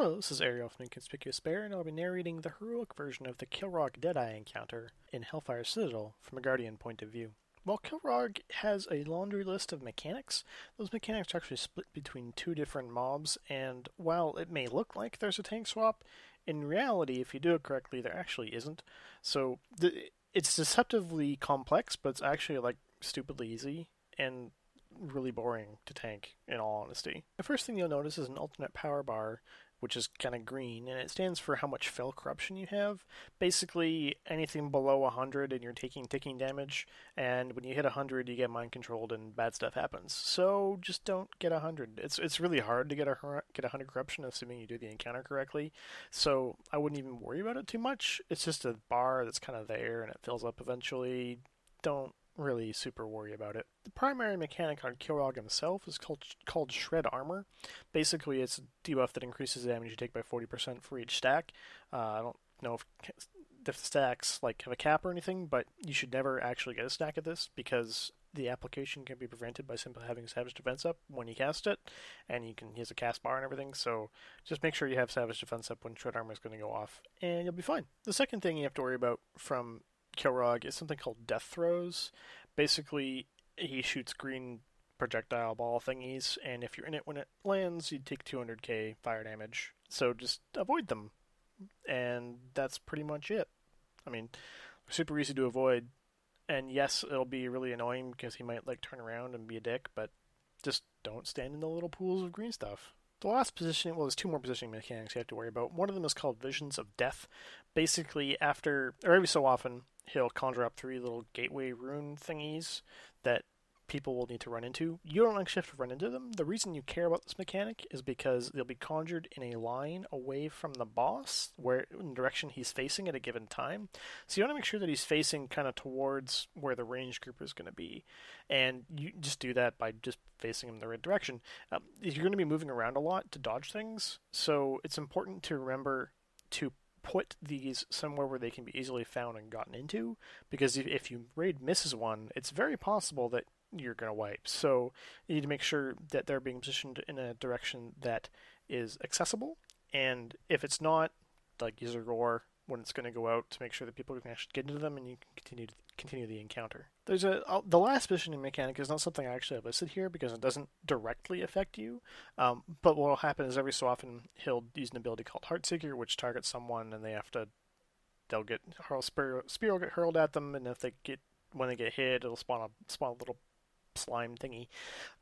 Hello, this is Arielle from Inconspicuous Bear, and I'll be narrating the heroic version of the Kilrogg Deadeye encounter in Hellfire Citadel from a Guardian point of view. While Kilrogg has a laundry list of mechanics, those mechanics are actually split between two different mobs, and while it may look like there's a tank swap, in reality, if you do it correctly, there actually isn't. So it's deceptively complex, but it's actually stupidly easy, and really boring to tank, in all honesty. The first thing you'll notice is an alternate power bar, which is kind of green, and it stands for how much fell corruption you have. Basically, anything below 100 and you're taking ticking damage, and when you hit 100, you get mind controlled and bad stuff happens. So just don't get 100. It's really hard to get 100 corruption, assuming you do the encounter correctly. So I wouldn't even worry about it too much. It's just a bar that's kind of there, and it fills up eventually. Don't really super worry about it. The primary mechanic on Kilrogg himself is called Shred Armor. Basically, it's a debuff that increases the damage you take by 40% for each stack. I don't know if the stacks have a cap or anything, but you should never actually get a stack of this because the application can be prevented by simply having Savage Defense up when you cast it, and he has a cast bar and everything, so just make sure you have Savage Defense up when Shred Armor is going to go off, and you'll be fine. The second thing you have to worry about from Kilrogg is something called Death Throws. Basically, he shoots green projectile ball thingies, and if you're in it when it lands, you take 200k fire damage. So just avoid them, and that's pretty much it. I mean, they're super easy to avoid, and yes, it'll be really annoying because he might turn around and be a dick, but just don't stand in the little pools of green stuff. The last positioning, well, there's two more positioning mechanics you have to worry about. One of them is called Visions of Death. Basically, every so often, he'll conjure up three little gateway rune thingies that people will need to run into. You don't actually have to run into them. The reason you care about this mechanic is because they'll be conjured in a line away from the boss, where in the direction he's facing at a given time. So you want to make sure that he's facing kind of towards where the range group is going to be, and you just do that by just facing him in the right direction. You're going to be moving around a lot to dodge things, so it's important to remember to put these somewhere where they can be easily found and gotten into, because if you raid misses one, it's very possible that you're going to wipe. So you need to make sure that they're being positioned in a direction that is accessible, and if it's not, use a roar when it's going to go out to make sure that people can actually get into them and you can continue the encounter. The last positioning mechanic is not something I actually have listed here because it doesn't directly affect you, but what will happen is every so often he'll use an ability called Heartseeker, which targets someone and they'll get spear will get hurled at them, and when they get hit, it'll spawn a little slime thingy.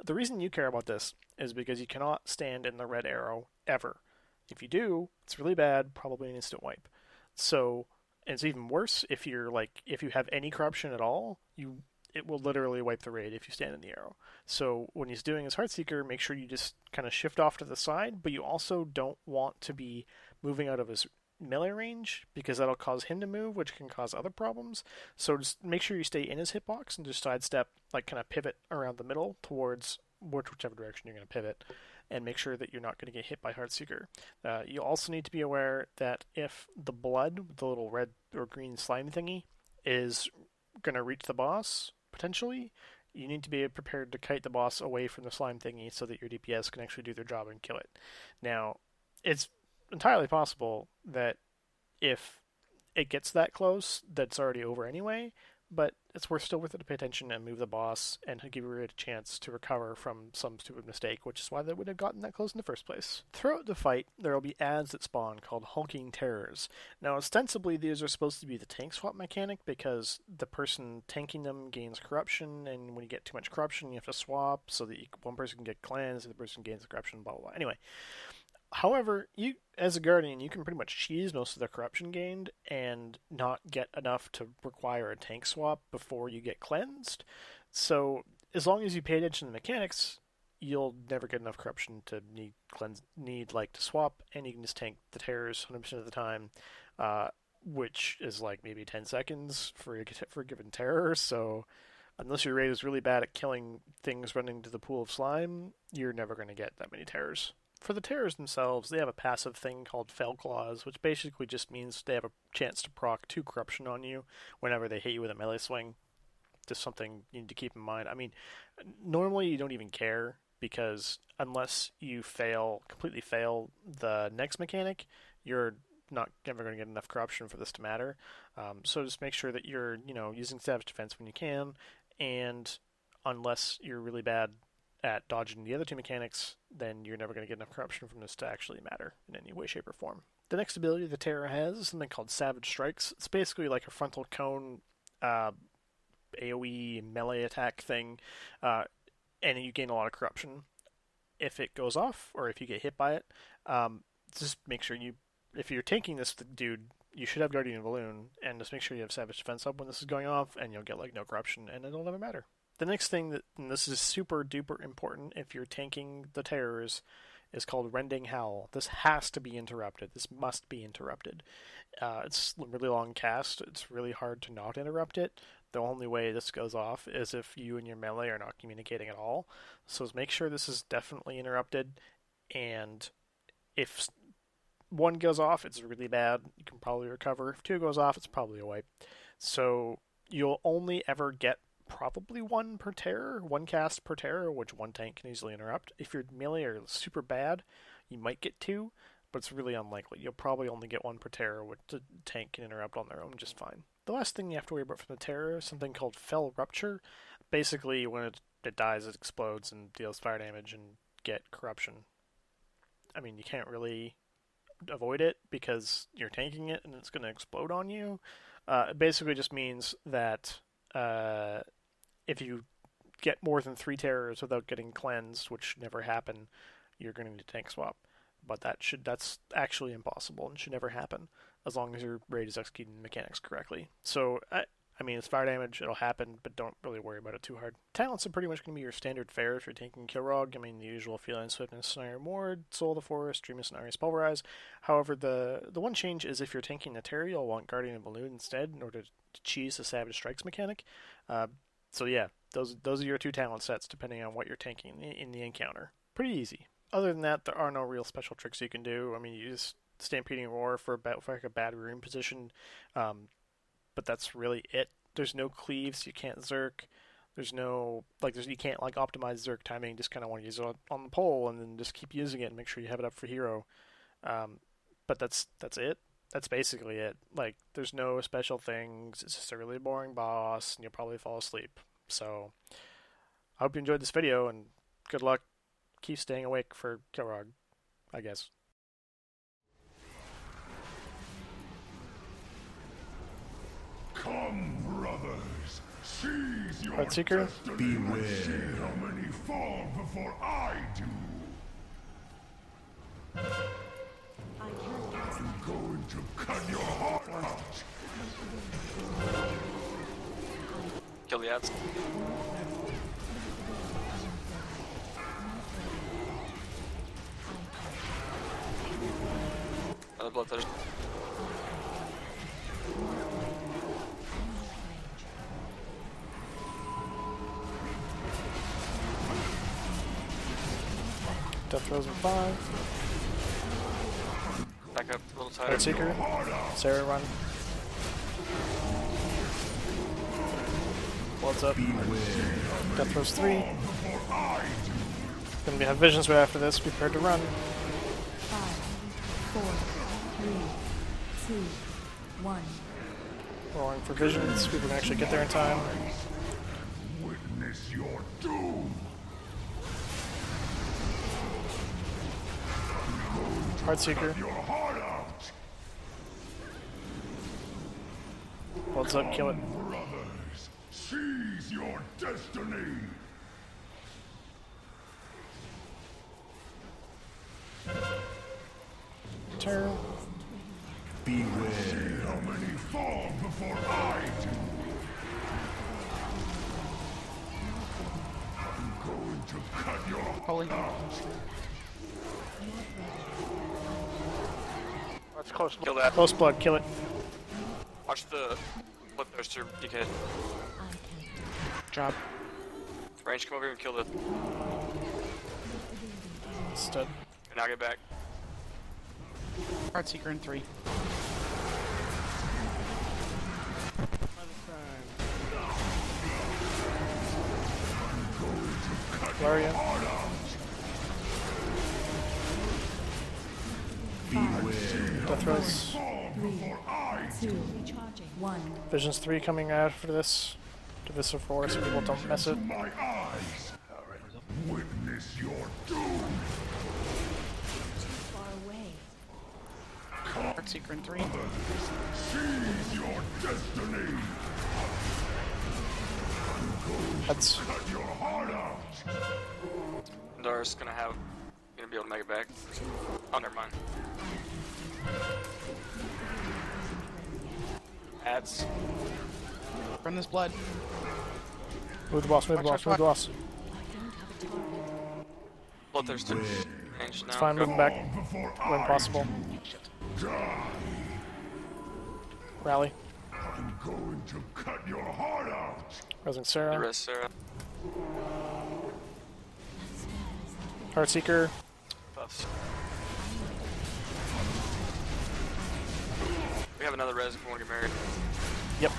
The reason you care about this is because you cannot stand in the red arrow ever. If you do, it's really bad, probably an instant wipe. So it's even worse if you have any corruption at all, it will literally wipe the raid if you stand in the arrow. So when he's doing his Heartseeker, make sure you just kind of shift off to the side, but you also don't want to be moving out of his melee range because that'll cause him to move, which can cause other problems. So just make sure you stay in his hitbox and just sidestep, kind of pivot around the middle towards whichever direction you're going to pivot, and make sure that you're not going to get hit by Heartseeker. You also need to be aware that if the blood, the little red or green slime thingy, is going to reach the boss, potentially, you need to be prepared to kite the boss away from the slime thingy so that your DPS can actually do their job and kill it. Now, it's entirely possible that if it gets that close, that's already over anyway, but it's still worth it to pay attention and move the boss and give you a chance to recover from some stupid mistake, which is why they would have gotten that close in the first place. Throughout the fight, there will be ads that spawn called Hulking Terrors. Now, ostensibly, these are supposed to be the tank swap mechanic because the person tanking them gains corruption, and when you get too much corruption, you have to swap so that one person can get cleansed, the other person gains corruption, blah, blah, blah. Anyway, however, you, as a Guardian, you can pretty much cheese most of the corruption gained and not get enough to require a tank swap before you get cleansed. So, as long as you pay attention to the mechanics, you'll never get enough corruption to need to swap, and you can just tank the terrors 100% of the time, which is maybe 10 seconds for a given terror. So, unless your raid is really bad at killing things running to the pool of slime, you're never going to get that many terrors. For the terrors themselves, they have a passive thing called Fell Claws, which basically just means they have a chance to proc 2 corruption on you whenever they hit you with a melee swing. Just something you need to keep in mind. I mean, normally you don't even care because unless you completely fail the next mechanic, you're not ever going to get enough corruption for this to matter. So just make sure that you're, using Savage Defense when you can, and unless you're really bad at dodging the other two mechanics, then you're never going to get enough corruption from this to actually matter in any way, shape, or form. The next ability the Terror has is something called Savage Strikes. It's basically like a frontal cone AoE melee attack thing, and you gain a lot of corruption. If it goes off, or if you get hit by it, just make sure if you're tanking this dude, you should have Guardian Balloon, and just make sure you have Savage Defense up when this is going off, and you'll get like no corruption, and it'll never matter. The next thing and this is super duper important if you're tanking the terrors, is called Rending Howl. This has to be interrupted. This must be interrupted. It's a really long cast. It's really hard to not interrupt it. The only way this goes off is if you and your melee are not communicating at all. So make sure this is definitely interrupted, and if one goes off, it's really bad. You can probably recover. If two goes off, it's probably a wipe. So you'll only ever get probably one cast per terror, which one tank can easily interrupt. If your melee are super bad, you might get two, but it's really unlikely. You'll probably only get one per terror, which the tank can interrupt on their own just fine. The last thing you have to worry about from the terror is something called Fell Rupture. Basically, when it dies, it explodes and deals fire damage and get corruption. I mean, you can't really avoid it because you're tanking it and it's going to explode on you. It basically just means that if you get more than 3 terrors without getting cleansed, which never happen, you're going to need a tank swap. But that's actually impossible and should never happen as long as your raid is executing the mechanics correctly. So, I mean, it's fire damage, it'll happen, but don't really worry about it too hard. Talents are pretty much going to be your standard fare if you're taking Kilrogg. I mean, the usual Feline Swiftness, Iron Ward, Soul of the Forest, Dreamus, and Ari's Pulverize. However, the one change is if you're taking the Terror, you'll want Guardian and Balloon instead in order to cheese the Savage Strikes mechanic. So yeah, those are your 2 talent sets depending on what you're tanking in the encounter. Pretty easy. Other than that, there are no real special tricks you can do. I mean, you just Stampeding Roar for like a bad rune position, but that's really it. There's no cleaves, you can't Zerk. There's no you can't optimize Zerk timing. Just kind of want to use it on the pole and then just keep using it and make sure you have it up for hero. But that's it. That's basically it. There's no special things. It's just a really boring boss, and you'll probably fall asleep. So, I hope you enjoyed this video, and good luck. Keep staying awake for Kilrogg, I guess. Come, brothers, seize your Heartseeker, beware. See how many fall before I do. I'm going to cut your heart out. Kill the ads. Another blood touch. Death throws in 5. Back up a little tighter. Heartseeker, Sarah run. Blood's up. Death throws 3. Gonna have visions right after this. Be prepared to run. 5, 4, 3, 2, 1. Rolling for visions. People can actually get there in time. Witness your doom. Heartseeker. Your heart out. Blood's up, kill it. Brothers, seize your destiny. Turn. Beware. See how many fall before I do. I'm going to cut your Holy. That's close. Kill that. Close blood, kill it. Watch the bloodthirster DK. Drop. Range, come over here and kill the. Stud. And now get back. Heartseeker in 3. Gloria. Death throws. 3, 2, 1. Visions 3 coming out for this. Divisive 4 so people don't mess it. My eyes. Witness your doom. Far away. Heartseeker in 3. Seize your destiny. That's Cut your heart out. Dar's gonna be able to make it back. Oh, never mind. Ads. From this blood. move the boss, move the boss, move the boss. Bloodthirster. Range now. It's fine, move him back when possible. Rally. I'm going to cut your heart out. Rising The Sarah. rest, Sarah. Heartseeker. Buffs. We have another res if we want to get married. Yep.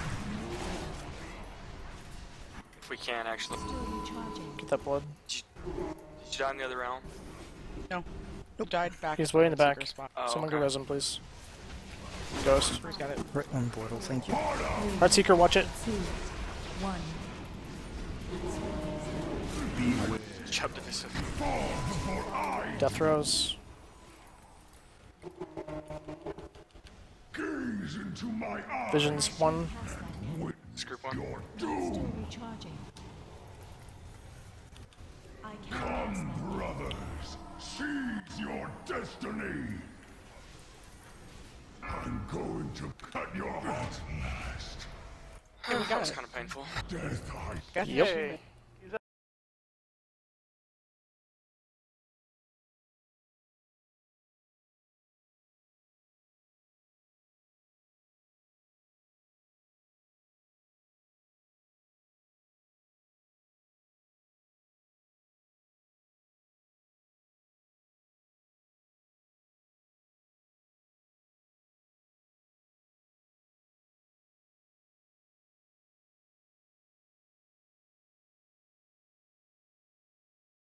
If we can, actually. Get that blood. Did you die in the other realm? No. Nope, died back. He's way in the back. Heartseeker spot. Oh, Someone okay. go res him, please. Ghost. He's got it. Right on portal, thank you. Heartseeker, watch it. 2, 1. Chub divisive. Death throws. Gaze into my eyes. Visions 1. This group one. Your doom. Recharging. I can't Come, brothers. Seize your destiny. I'm going to cut your heart last. That was kind of painful. Death, I Got Yep. it.